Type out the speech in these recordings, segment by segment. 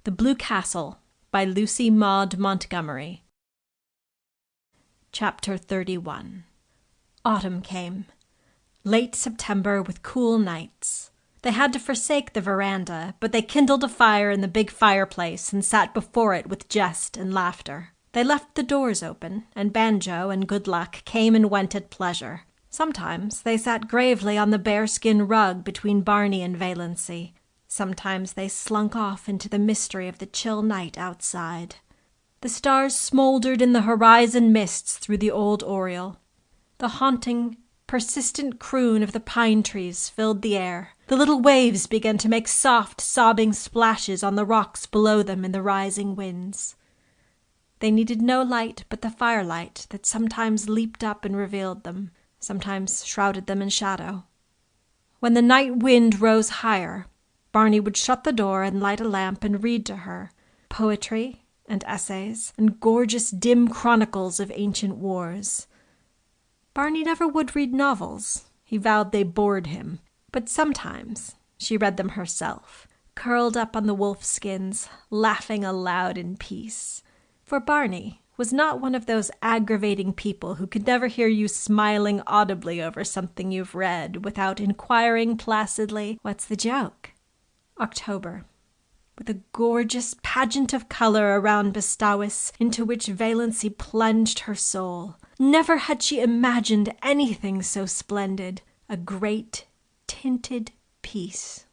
The Blue Castle by Lucy Maud Montgomery. Chapter 31. Autumn came. Late September with cool nights. They had to forsake the veranda, but they kindled a fire in the big fireplace and sat before it with jest and laughter. They left the doors open, and Banjo and Good Luck came and went at pleasure. Sometimes they sat gravely on the bearskin rug between Barney and Valency. Sometimes they slunk off into the mystery of the chill night outside. The stars smoldered in the horizon mists through the old oriel. The haunting, persistent croon of the pine trees filled the air. The little waves began to make soft, sobbing splashes on the rocks below them in the rising winds. They needed no light but the firelight that sometimes leaped up and revealed them, sometimes shrouded them in shadow. When the night wind rose higher, Barney would shut the door and light a lamp and read to her poetry and essays and gorgeous dim chronicles of ancient wars. Barney never would read novels. He vowed they bored him. But sometimes she read them herself, curled up on the wolf skins, laughing aloud in peace. For Barney was not one of those aggravating people who could never hear you smiling audibly over something you've read without inquiring placidly, "What's the joke?" October, with a gorgeous pageant of color around Bestowis into which Valency plunged her soul. Never had she imagined anything so splendid. A great, tinted peace.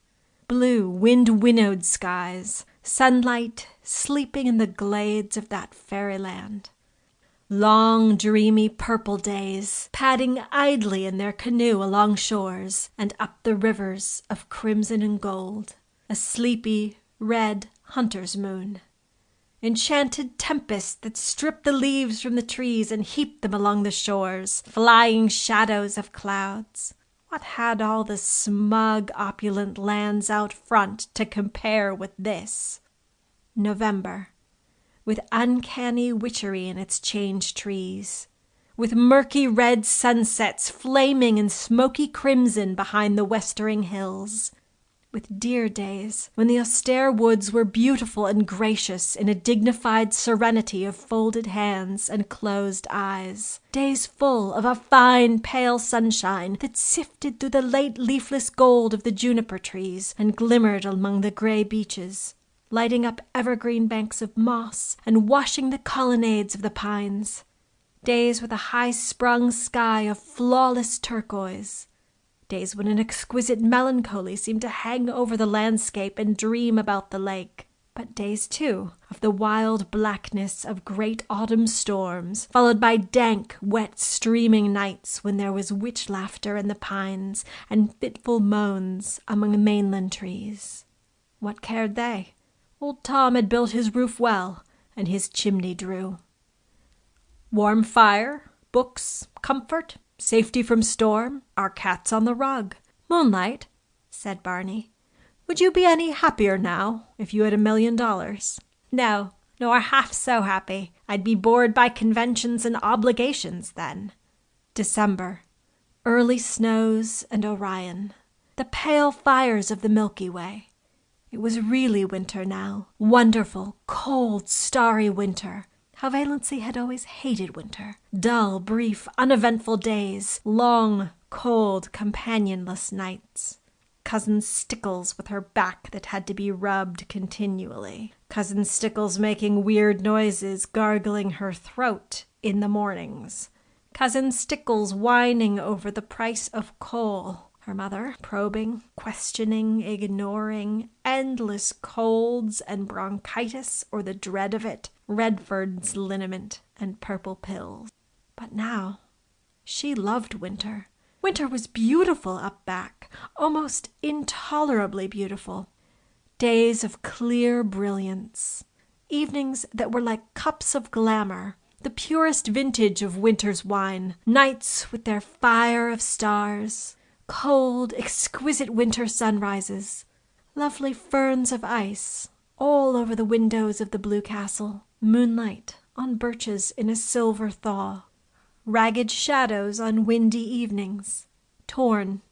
Blue, wind-winnowed skies, sunlight sleeping in the glades of that fairyland. Long, dreamy purple days, padding idly in their canoe along shores and up the rivers of crimson and gold. A sleepy, red hunter's moon. Enchanted tempests that stripped the leaves from the trees and heaped them along the shores, flying shadows of clouds. What had all the smug, opulent lands out front to compare with this? November, with uncanny witchery in its changed trees, with murky red sunsets flaming in smoky crimson behind the westering hills. With dear days, when the austere woods were beautiful and gracious in a dignified serenity of folded hands and closed eyes. Days full of a fine, pale sunshine that sifted through the late leafless gold of the juniper trees and glimmered among the gray beeches, lighting up evergreen banks of moss and washing the colonnades of the pines. Days with a high-sprung sky of flawless turquoise. Days when an exquisite melancholy seemed to hang over the landscape and dream about the lake. But days, too, of the wild blackness of great autumn storms, followed by dank, wet, streaming nights when there was witch laughter in the pines and fitful moans among the mainland trees. What cared they? Old Tom had built his roof well, and his chimney drew. Warm fire, books, comfort, safety from storm, our cats on the rug. Moonlight, said Barney, would you be any happier now if you had $1 million? No, nor half so happy. I'd be bored by conventions and obligations then. December, early snows and Orion, the pale fires of the Milky Way. It was really winter now. Wonderful, cold, starry winter. How Valency had always hated winter. Dull, brief, uneventful days. Long, cold, companionless nights. Cousin Stickles with her back that had to be rubbed continually. Cousin Stickles making weird noises, gargling her throat in the mornings. Cousin Stickles whining over the price of coal. Her mother probing, questioning, ignoring, endless colds and bronchitis or the dread of it, Redford's liniment and purple pills. But now, she loved winter. Winter was beautiful up back, almost intolerably beautiful. Days of clear brilliance. Evenings that were like cups of glamour, the purest vintage of winter's wine. Nights with their fire of stars. Cold, exquisite winter sunrises, lovely ferns of ice, all over the windows of the Blue Castle, moonlight on birches in a silver thaw, ragged shadows on windy evenings, torn,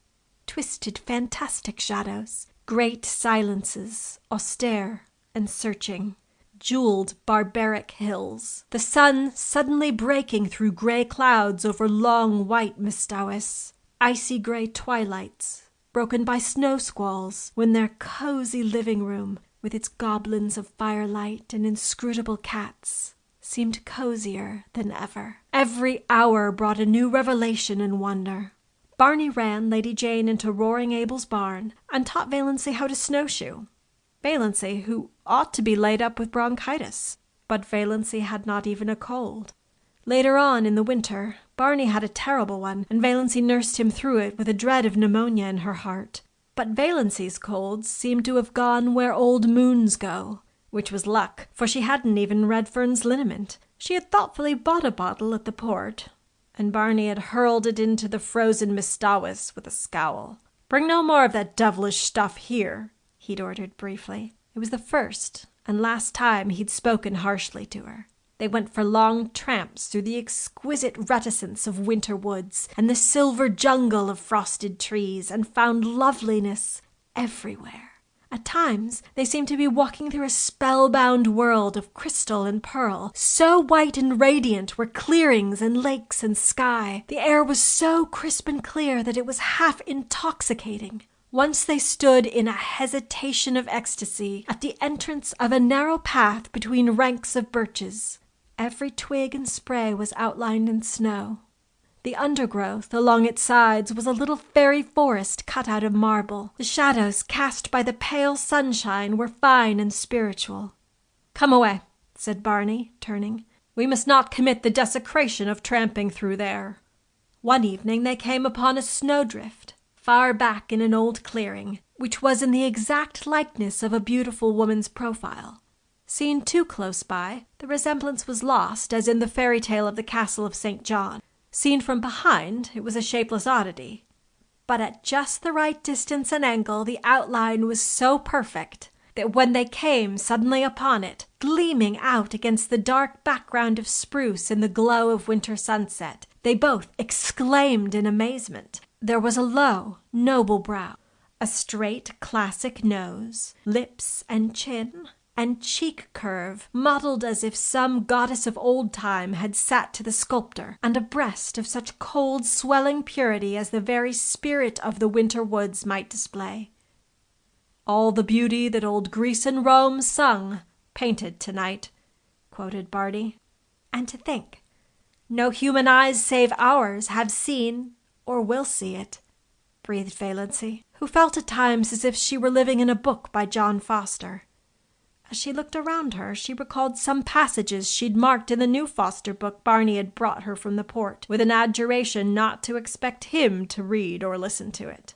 twisted, fantastic shadows, great silences, austere and searching. Jeweled, barbaric hills. The sun suddenly breaking through gray clouds over long white Mistowis. Icy gray twilights, broken by snow squalls, when their cozy living room, with its goblins of firelight and inscrutable cats, seemed cozier than ever. Every hour brought a new revelation and wonder. Barney ran Lady Jane into Roaring Abel's barn and taught Valency how to snowshoe. Valency, who ought to be laid up with bronchitis, but Valency had not even a cold. Later on in the winter, Barney had a terrible one, and Valency nursed him through it with a dread of pneumonia in her heart. But Valency's colds seemed to have gone where old moons go, which was luck, for she hadn't even Redfern's liniment. She had thoughtfully bought a bottle at the port, and Barney had hurled it into the frozen Mistowis with a scowl. "Bring no more of that devilish stuff here," he'd ordered briefly. It was the first and last time he'd spoken harshly to her. They went for long tramps through the exquisite reticence of winter woods and the silver jungle of frosted trees, and found loveliness everywhere. At times they seemed to be walking through a spellbound world of crystal and pearl. So white and radiant were clearings and lakes and sky. The air was so crisp and clear that it was half intoxicating. Once they stood in a hesitation of ecstasy at the entrance of a narrow path between ranks of birches. Every twig and spray was outlined in snow. The undergrowth along its sides was a little fairy forest cut out of marble. The shadows cast by the pale sunshine were fine and spiritual. "Come away," said Barney, turning. "We must not commit the desecration of tramping through there." One evening they came upon a snowdrift, far back in an old clearing, which was in the exact likeness of a beautiful woman's profile. Seen too close by, the resemblance was lost, as in the fairy tale of the Castle of St. John. Seen from behind, it was a shapeless oddity. But at just the right distance and angle, the outline was so perfect that when they came suddenly upon it, gleaming out against the dark background of spruce in the glow of winter sunset, they both exclaimed in amazement. There was a low, noble brow, a straight, classic nose, lips and chin, and cheek curve modeled as if some goddess of old time had sat to the sculptor, and a breast of such cold, swelling purity as the very spirit of the winter woods might display. "All the beauty that old Greece and Rome sung, painted tonight," quoted Barney. "And to think, no human eyes save ours have seen or will see it," breathed Valency, who felt at times as if she were living in a book by John Foster. As she looked around her, she recalled some passages she'd marked in the new Foster book Barney had brought her from the port, with an adjuration not to expect him to read or listen to it.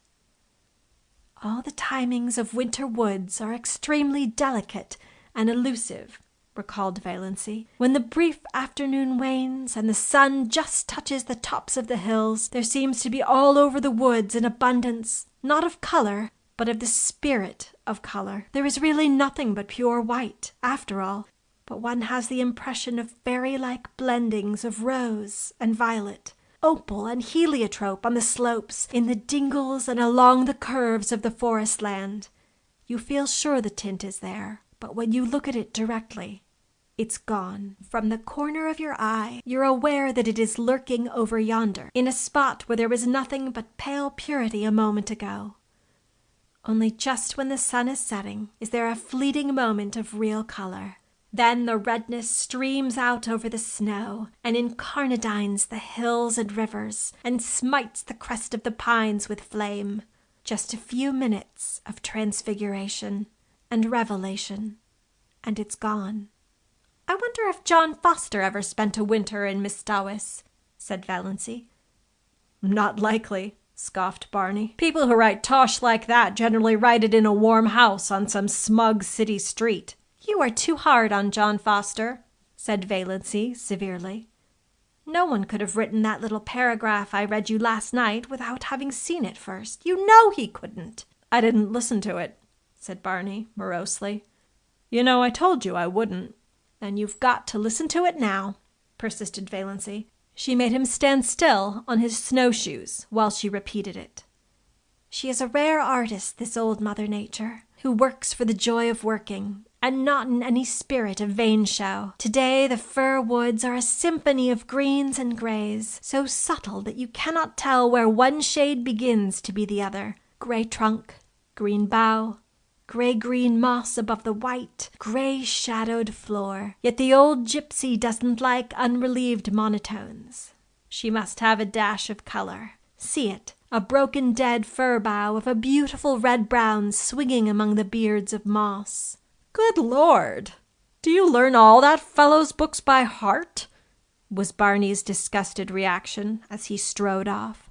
"All the timings of winter woods are extremely delicate and elusive," recalled Valency. "When the brief afternoon wanes and the sun just touches the tops of the hills, there seems to be all over the woods an abundance, not of color, but of the spirit of color. There is really nothing but pure white, after all, but one has the impression of fairy-like blendings of rose and violet, opal and heliotrope on the slopes, in the dingles and along the curves of the forest land. You feel sure the tint is there, but when you look at it directly, it's gone. From the corner of your eye, you're aware that it is lurking over yonder, in a spot where there was nothing but pale purity a moment ago. Only just when the sun is setting is there a fleeting moment of real color. Then the redness streams out over the snow and incarnadines the hills and rivers and smites the crest of the pines with flame. Just a few minutes of transfiguration and revelation, and it's gone." "I wonder if John Foster ever spent a winter in Mistowis," said Valency. "Not likely," scoffed Barney. "People who write tosh like that generally write it in a warm house on some smug city street." "You are too hard on John Foster," said Valency severely. "No one could have written that little paragraph I read you last night without having seen it first. You know he couldn't." "I didn't listen to it," said Barney morosely. "You know I told you I wouldn't." "Then you've got to listen to it now," persisted Valency. She made him stand still on his snowshoes while she repeated it. "She is a rare artist, this old Mother Nature, who works for the joy of working, and not in any spirit of vain show. Today the fir woods are a symphony of greens and grays, so subtle that you cannot tell where one shade begins to be the other. Gray trunk, green bough, gray-green moss above the white, gray-shadowed floor. Yet the old gypsy doesn't like unrelieved monotones. She must have a dash of color. See it, a broken dead fir bough of a beautiful red-brown swinging among the beards of moss. "Good Lord! Do you learn all that fellow's books by heart?" was Barney's disgusted reaction as he strode off.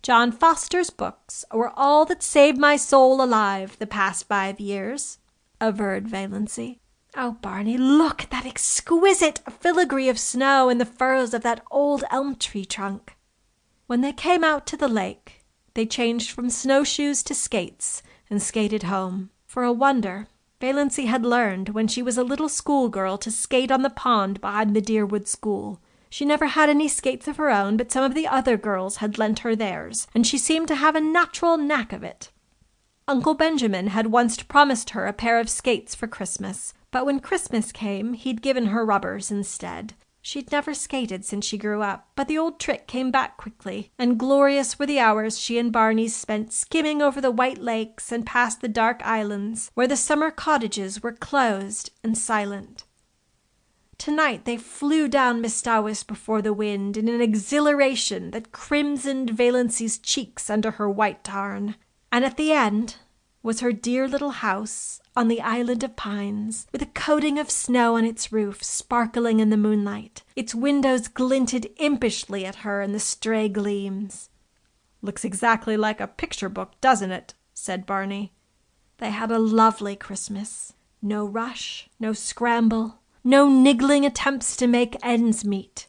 "John Foster's books were all that saved my soul alive the past 5 years," averred Valency. "Oh, Barney, look at that exquisite filigree of snow in the furrows of that old elm tree trunk." When they came out to the lake, they changed from snowshoes to skates and skated home. For a wonder, Valency had learned when she was a little schoolgirl to skate on the pond behind the Deerwood School. She never had any skates of her own, but some of the other girls had lent her theirs, and she seemed to have a natural knack of it. Uncle Benjamin had once promised her a pair of skates for Christmas, but when Christmas came, he'd given her rubbers instead. She'd never skated since she grew up, but the old trick came back quickly, and glorious were the hours she and Barney spent skimming over the white lakes and past the dark islands, where the summer cottages were closed and silent. Tonight they flew down Mistawis before the wind in an exhilaration that crimsoned Valency's cheeks under her white tarn. And at the end was her dear little house on the island of pines, with a coating of snow on its roof sparkling in the moonlight. Its windows glinted impishly at her in the stray gleams. "Looks exactly like a picture book, doesn't it?" said Barney. They had a lovely Christmas. No rush, no scramble, no niggling attempts to make ends meet.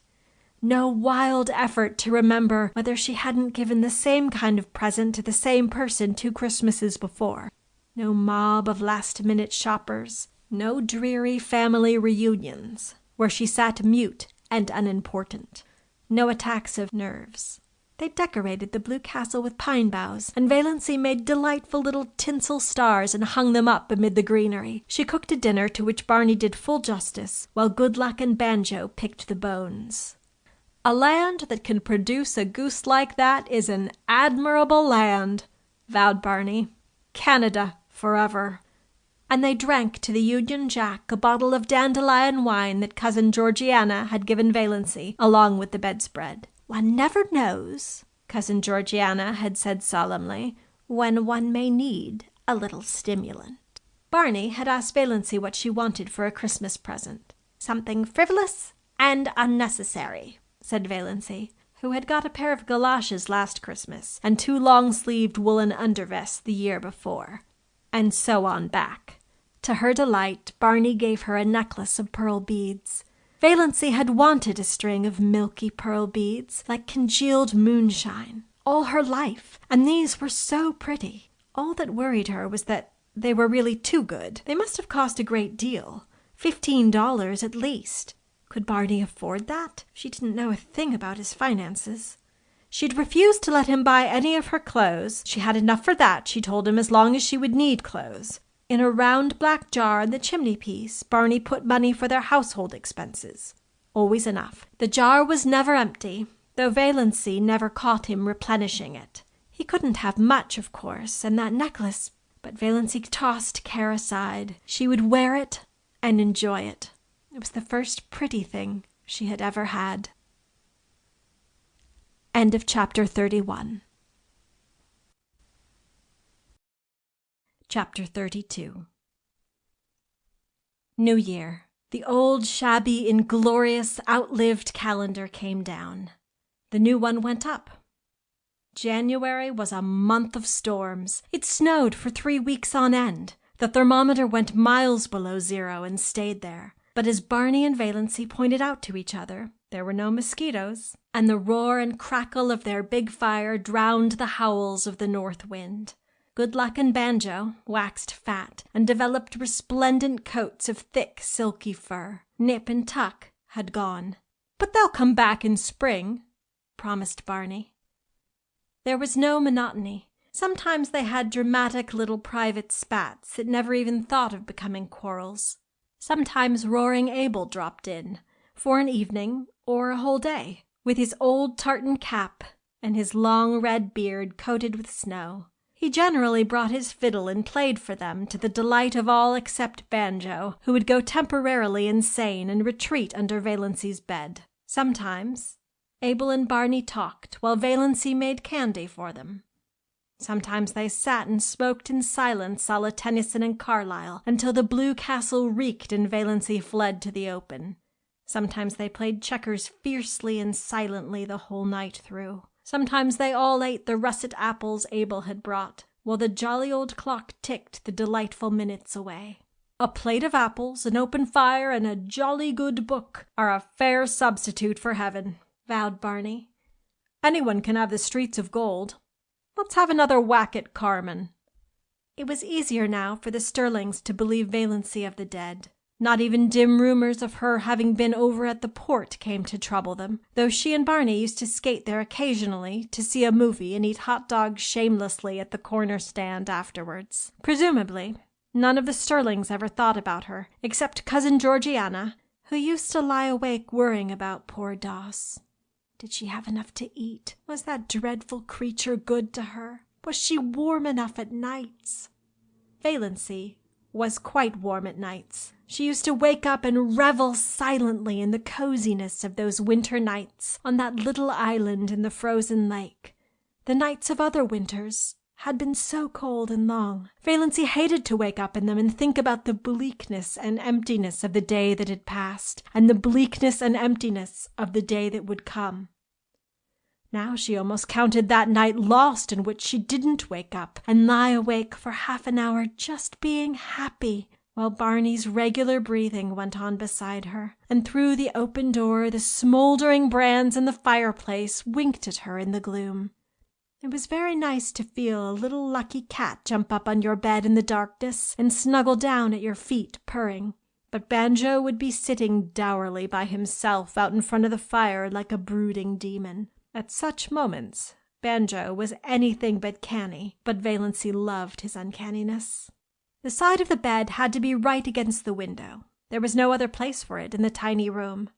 No wild effort to remember whether she hadn't given the same kind of present to the same person 2 Christmases before. No mob of last-minute shoppers. No dreary family reunions, where she sat mute and unimportant. No attacks of nerves. They decorated the blue castle with pine boughs, and Valency made delightful little tinsel stars and hung them up amid the greenery. She cooked a dinner to which Barney did full justice, while Good Luck and Banjo picked the bones. "A land that can produce a goose like that is an admirable land," vowed Barney. "Canada forever." And they drank to the Union Jack a bottle of dandelion wine that Cousin Georgiana had given Valency, along with the bedspread. "One never knows," Cousin Georgiana had said solemnly, "when one may need a little stimulant." Barney had asked Valency what she wanted for a Christmas present. "Something frivolous and unnecessary," said Valency, who had got a pair of galoshes last Christmas and 2 long-sleeved woolen undervests the year before. And so on back. To her delight, Barney gave her a necklace of pearl beads. Valency had wanted a string of milky pearl beads, like congealed moonshine, all her life, and these were so pretty. All that worried her was that they were really too good. They must have cost a great deal, $15 at least. Could Barney afford that? She didn't know a thing about his finances. She'd refused to let him buy any of her clothes. She had enough for that, she told him, as long as she would need clothes. In a round black jar in the chimney-piece, Barney put money for their household expenses. Always enough. The jar was never empty, though Valency never caught him replenishing it. He couldn't have much, of course, and that necklace... But Valency tossed care aside. She would wear it and enjoy it. It was the first pretty thing she had ever had. End of chapter 31. Chapter 32. New Year. The old, shabby, inglorious, outlived calendar came down. The new one went up. January was a month of storms. It snowed for 3 weeks on end. The thermometer went miles below zero and stayed there. But as Barney and Valency pointed out to each other, there were no mosquitoes, and the roar and crackle of their big fire drowned the howls of the north wind. Good Luck and Banjo waxed fat and developed resplendent coats of thick, silky fur. Nip and Tuck had gone. "But they'll come back in spring," promised Barney. There was no monotony. Sometimes they had dramatic little private spats that never even thought of becoming quarrels. Sometimes roaring Abel dropped in, for an evening or a whole day, with his old tartan cap and his long red beard coated with snow. He generally brought his fiddle and played for them, to the delight of all except Banjo, who would go temporarily insane and retreat under Valency's bed. Sometimes Abel and Barney talked while Valency made candy for them. Sometimes they sat and smoked in silence a la Tennyson and Carlyle until the Blue Castle reeked and Valency fled to the open. Sometimes they played checkers fiercely and silently the whole night through. Sometimes they all ate the russet apples Abel had brought, while the jolly old clock ticked the delightful minutes away. A plate of apples, an open fire, and a jolly good book are a fair substitute for heaven, vowed Barney. Anyone can have the streets of gold. Let's have another whack at Carmen. It was easier now for the Sterlings to believe Valency of the dead. Not even dim rumors of her having been over at the port came to trouble them, though she and Barney used to skate there occasionally to see a movie and eat hot dogs shamelessly at the corner stand afterwards. Presumably, none of the Sterlings ever thought about her, except Cousin Georgiana, who used to lie awake worrying about poor Doss. Did she have enough to eat? Was that dreadful creature good to her? Was she warm enough at nights? Valency was quite warm at nights. She used to wake up and revel silently in the coziness of those winter nights on that little island in the frozen lake. The nights of other winters had been so cold and long. Valency hated to wake up in them and think about the bleakness and emptiness of the day that had passed, and the bleakness and emptiness of the day that would come. Now she almost counted that night lost in which she didn't wake up and lie awake for half an hour just being happy, while Barney's regular breathing went on beside her, and through the open door the smoldering brands in the fireplace winked at her in the gloom. It was very nice to feel a little lucky cat jump up on your bed in the darkness and snuggle down at your feet purring, but Banjo would be sitting dourly by himself out in front of the fire like a brooding demon. At such moments, Banjo was anything but canny, but Valency loved his uncanniness. The side of the bed had to be right against the window. There was no other place for it in the tiny room.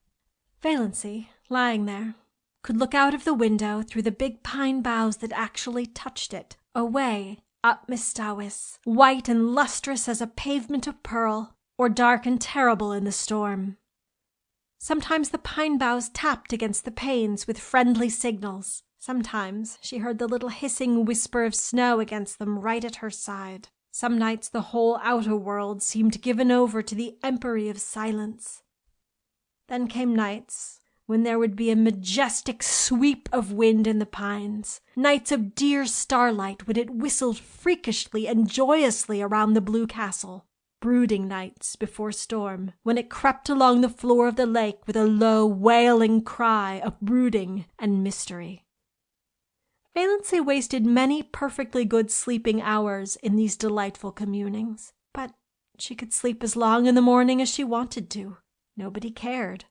Valency, lying there, could look out of the window through the big pine boughs that actually touched it, away up Mystawis, white and lustrous as a pavement of pearl, or dark and terrible in the storm. Sometimes the pine boughs tapped against the panes with friendly signals. Sometimes she heard the little hissing whisper of snow against them right at her side. Some nights the whole outer world seemed given over to the empery of silence. Then came nights when there would be a majestic sweep of wind in the pines, nights of dear starlight when it whistled freakishly and joyously around the Blue Castle, brooding nights before storm, when it crept along the floor of the lake with a low, wailing cry of brooding and mystery. Valency wasted many perfectly good sleeping hours in these delightful communings, but she could sleep as long in the morning as she wanted to. Nobody cared.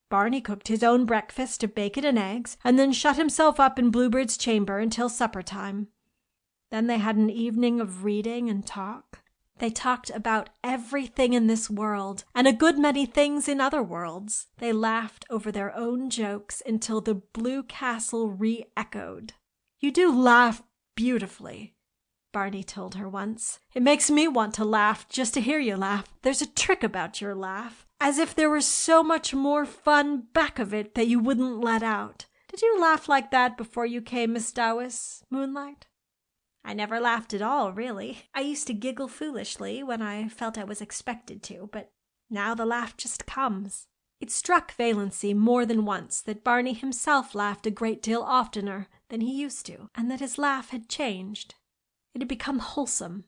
Barney cooked his own breakfast of bacon and eggs, and then shut himself up in Bluebird's chamber until supper time. Then they had an evening of reading and talk. They talked about everything in this world, and a good many things in other worlds. They laughed over their own jokes until the Blue Castle re-echoed. "You do laugh beautifully," Barney told her once. "It makes me want to laugh just to hear you laugh. There's a trick about your laugh, as if there was so much more fun back of it that you wouldn't let out. Did you laugh like that before you came, Mystawis, Moonlight?" "I never laughed at all, really. I used to giggle foolishly when I felt I was expected to, but now the laugh just comes." It struck Valency more than once that Barney himself laughed a great deal oftener than he used to, and that his laugh had changed. It had become wholesome.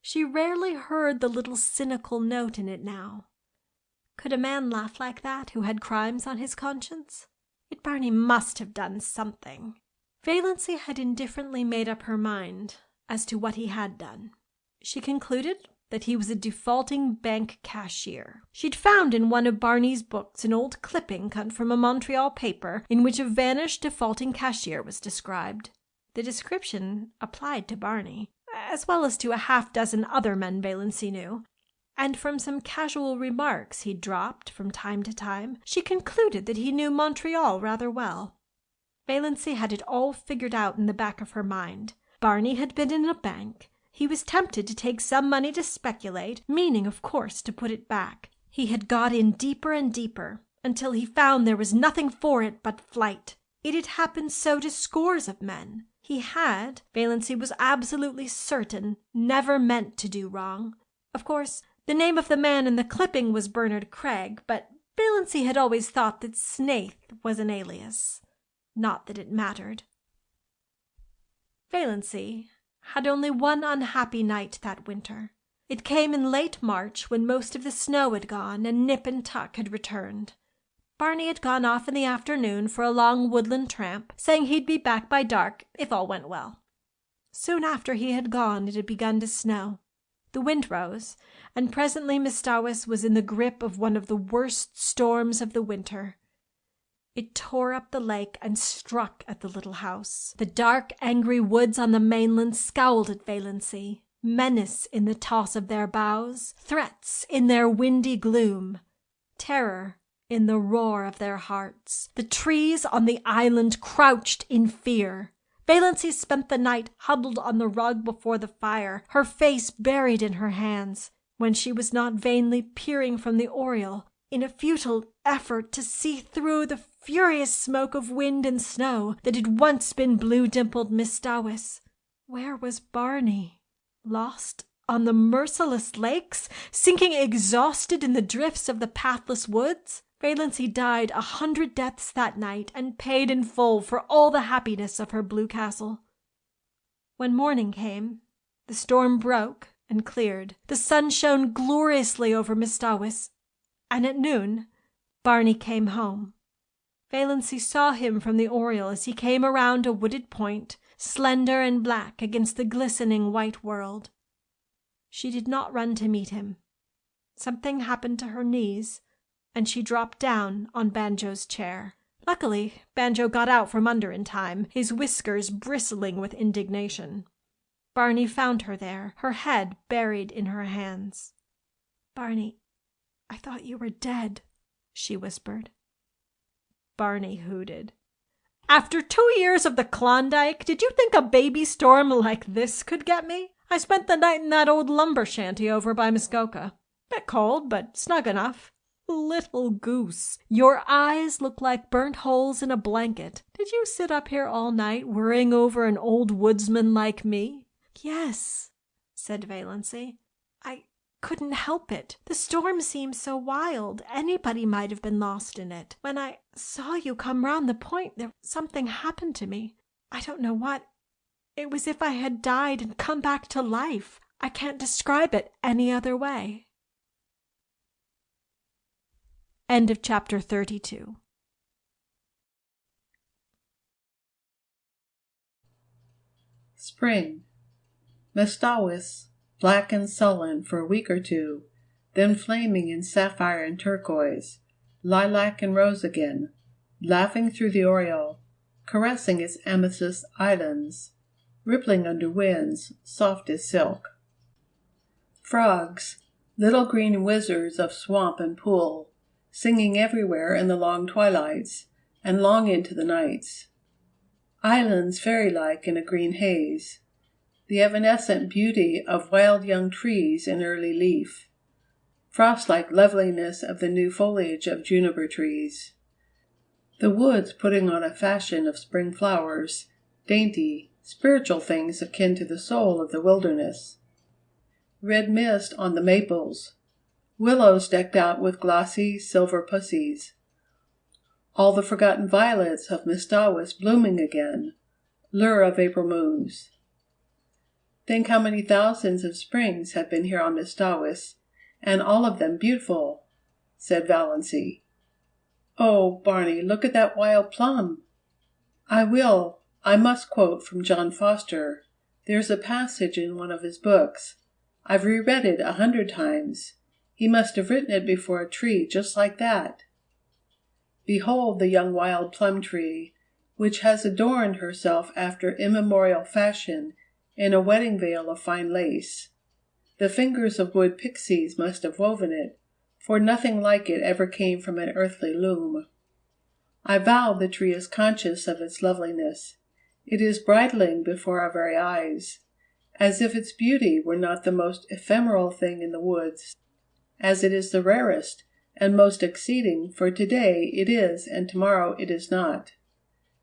She rarely heard the little cynical note in it now. Could a man laugh like that who had crimes on his conscience? Yet Barney must have done something. Valency had indifferently made up her mind as to what he had done. She concluded that he was a defaulting bank cashier. She'd found in one of Barney's books an old clipping cut from a Montreal paper in which a vanished defaulting cashier was described. The description applied to Barney, as well as to a half-dozen other men Valency knew, and from some casual remarks he dropped from time to time, she concluded that he knew Montreal rather well. Valency had it all figured out in the back of her mind. Barney had been in a bank. He was tempted to take some money to speculate, meaning, of course, to put it back. He had got in deeper and deeper, until he found there was nothing for it but flight. It had happened so to scores of men. He had, Valency was absolutely certain, never meant to do wrong. Of course, the name of the man in the clipping was Bernard Craig, but Valency had always thought that Snaith was an alias. Not that it mattered. Valency had only one unhappy night that winter. It came in late March, when most of the snow had gone and Nip and Tuck had returned. Barney had gone off in the afternoon for a long woodland tramp, saying he'd be back by dark if all went well. Soon after he had gone, it had begun to snow. The wind rose, and presently Mistawis was in the grip of one of the worst storms of the winter. It tore up the lake and struck at the little house. The dark, angry woods on the mainland scowled at Valency, menace in the toss of their boughs, threats in their windy gloom, terror in the roar of their hearts. The trees on the island crouched in fear. Valency spent the night huddled on the rug before the fire, her face buried in her hands, when she was not vainly peering from the oriel in a futile effort to see through the furious smoke of wind and snow that had once been blue-dimpled Mistawis. Where was Barney? Lost on the merciless lakes, sinking exhausted in the drifts of the pathless woods? Valency died 100 deaths that night and paid in full for all the happiness of her blue castle. When morning came, the storm broke and cleared. The sun shone gloriously over Mistawis, and at noon Barney came home. Valency saw him from the oriel as he came around a wooded point, slender and black against the glistening white world. She did not run to meet him. Something happened to her knees, and she dropped down on Banjo's chair. Luckily, Banjo got out from under in time, his whiskers bristling with indignation. Barney found her there, her head buried in her hands. "Barney, I thought you were dead," she whispered. Barney hooted. "After 2 years of the Klondike, did you think a baby storm like this could get me? I spent the night in that old lumber shanty over by Muskoka. Bit cold, but snug enough. Little goose, your eyes look like burnt holes in a blanket. Did you sit up here all night worrying over an old woodsman like me?" "Yes," said Valency. "I couldn't help it. The storm seemed so wild. Anybody might have been lost in it. When I saw you come round the point, something happened to me. I don't know what. It was as if I had died and come back to life. I can't describe it any other way." End of chapter 32. Spring. Mistawis, black and sullen for a week or two, then flaming in sapphire and turquoise, lilac and rose again, laughing through the oriel, caressing its amethyst islands, rippling under winds soft as silk. Frogs, little green wizards of swamp and pool, singing everywhere in the long twilights and long into the nights. Islands fairy-like in a green haze. The evanescent beauty of wild young trees in early leaf. Frost-like loveliness of the new foliage of juniper trees. The woods putting on a fashion of spring flowers, dainty, spiritual things akin to the soul of the wilderness. Red mist on the maples. Willows decked out with glossy silver pussies. All the forgotten violets of Mistawis blooming again, lure of April moons. Think how many thousands of springs have been here on Mistawis, and all of them beautiful, said Valency. Oh, Barney, look at that wild plum. I will. I must quote from John Foster. There's a passage in one of his books. I've reread it 100 times. He must have written it before a tree just like that. Behold the young wild plum tree, which has adorned herself after immemorial fashion in a wedding veil of fine lace. The fingers of wood pixies must have woven it, for nothing like it ever came from an earthly loom. I vow the tree is conscious of its loveliness. It is bridling before our very eyes, as if its beauty were not the most ephemeral thing in the woods, as it is the rarest and most exceeding, for today it is and tomorrow it is not.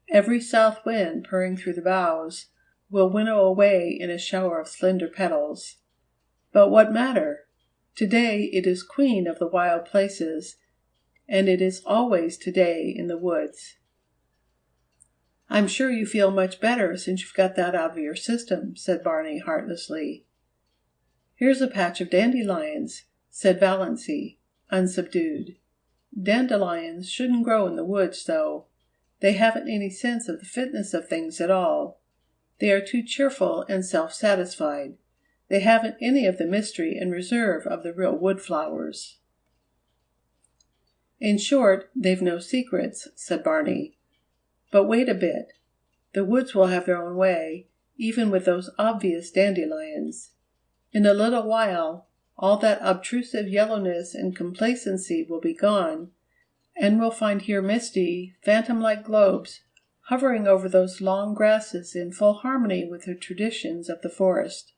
Every south wind purring through the boughs will winnow away in a shower of slender petals. But what matter? Today it is queen of the wild places, and it is always today in the woods. "I'm sure you feel much better since you've got that out of your system," said Barney heartlessly. "Here's a patch of dandelions," said Valancy, unsubdued. "Dandelions shouldn't grow in the woods, though. They haven't any sense of the fitness of things at all. They are too cheerful and self-satisfied. They haven't any of the mystery and reserve of the real wood flowers." "In short, they've no secrets," said Barney. "But wait a bit. The woods will have their own way, even with those obvious dandelions. In a little while all that obtrusive yellowness and complacency will be gone, and we'll find here misty, phantom-like globes hovering over those long grasses in full harmony with the traditions of the forest."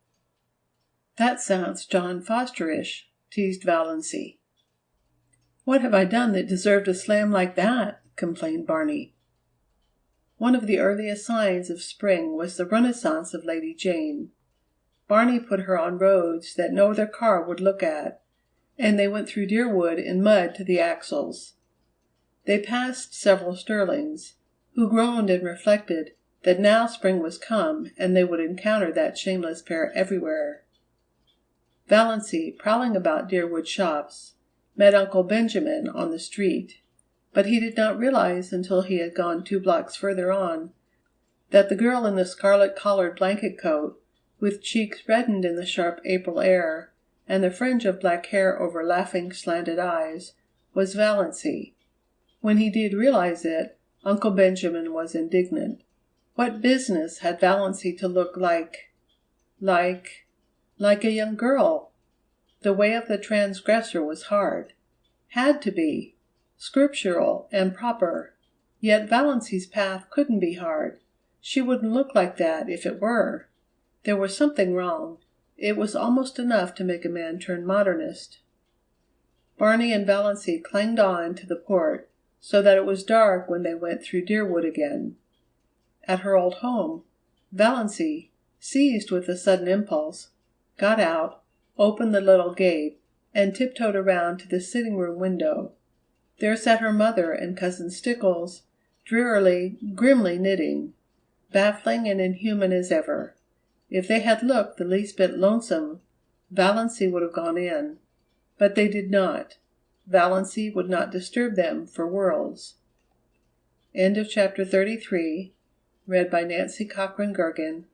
"That sounds John Fosterish," teased Valancy. "What have I done that deserved a slam like that?" complained Barney. One of the earliest signs of spring was the renaissance of Lady Jane. Barney put her on roads that no other car would look at, and they went through deer wood in mud to the axles. They passed several Sterlings, who groaned and reflected that now spring was come and they would encounter that shameless pair everywhere. Valancy, prowling about Deerwood shops, met Uncle Benjamin on the street, but he did not realize until he had gone 2 blocks further on that the girl in the scarlet-collared blanket coat, with cheeks reddened in the sharp April air, and the fringe of black hair over laughing, slanted eyes, was Valancy. When he did realize it, Uncle Benjamin was indignant. What business had Valancy to look like a young girl? The way of the transgressor was hard. Had to be. Scriptural and proper. Yet Valancy's path couldn't be hard. She wouldn't look like that if it were. There was something wrong. It was almost enough to make a man turn modernist. Barney and Valancy clanged on to the port, so that it was dark when they went through Deerwood again. At her old home, Valancy, seized with a sudden impulse, got out, opened the little gate, and tiptoed around to the sitting-room window. There sat her mother and Cousin Stickles, drearily, grimly knitting, baffling and inhuman as ever. If they had looked the least bit lonesome, Valancy would have gone in. But they did not. Valancy would not disturb them for worlds. End of chapter 33, read by Nancy Cochran Gergen.